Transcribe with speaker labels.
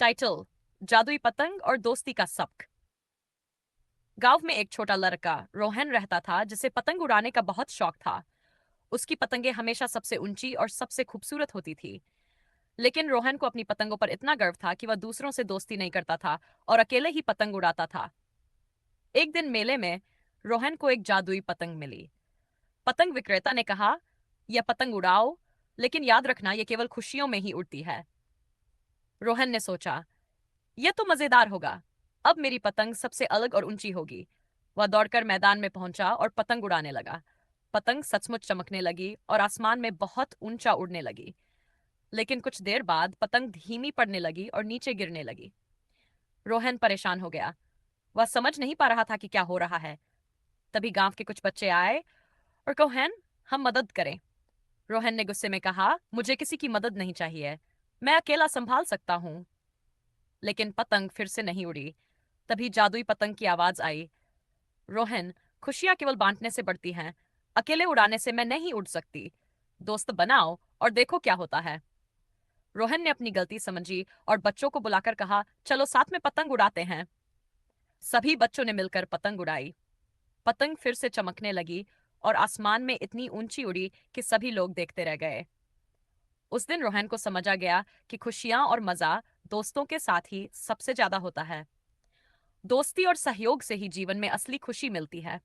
Speaker 1: Title: जादुई पतंग और दोस्ती का सबक। गांव में एक छोटा लड़का रोहन रहता था जिसे पतंग उड़ाने का बहुत शौक था। उसकी पतंगें हमेशा सबसे ऊंची और सबसे खूबसूरत होती थी। लेकिन रोहन को अपनी पतंगों पर इतना गर्व था कि वह दूसरों से दोस्ती नहीं करता था और अकेले ही पतंग उड़ाता था। एक दिन मेले में रोहन को एक जादुई पतंग मिली। पतंग विक्रेता ने कहा, यह पतंग उड़ाओ, लेकिन याद रखना यह केवल खुशियों में ही उड़ती है। रोहन ने सोचा, यह तो मजेदार होगा। अब मेरी पतंग सबसे अलग और ऊंची होगी। वह दौड़कर मैदान में पहुंचा और पतंग उड़ाने लगा। पतंग सचमुच चमकने लगी और आसमान में बहुत ऊंचा उड़ने लगी। लेकिन कुछ देर बाद पतंग धीमी पड़ने लगी और नीचे गिरने लगी। रोहन परेशान हो गया। वह समझ नहीं पा रहा था कि क्या हो रहा है। तभी गांव के कुछ बच्चे आए और रोहन, हम मदद करें। रोहन ने गुस्से में कहा, मुझे किसी की मदद नहीं चाहिए, मैं अकेला संभाल सकता हूँ। लेकिन पतंग फिर से नहीं उड़ी। तभी जादुई पतंग की आवाज आई, रोहन, खुशियां केवल बांटने से बढ़ती हैं। अकेले उड़ाने से मैं नहीं उड़ सकती। दोस्त बनाओ और देखो क्या होता है। रोहन ने अपनी गलती समझी और बच्चों को बुलाकर कहा, चलो साथ में पतंग उड़ाते हैं। सभी बच्चों ने मिलकर पतंग उड़ाई। पतंग फिर से चमकने लगी और आसमान में इतनी ऊंची उड़ी कि सभी लोग देखते रह गए। उस दिन रोहन को समझा गया कि खुशियां और मजा दोस्तों के साथ ही सबसे ज्यादा होता है। दोस्ती और सहयोग से ही जीवन में असली खुशी मिलती है।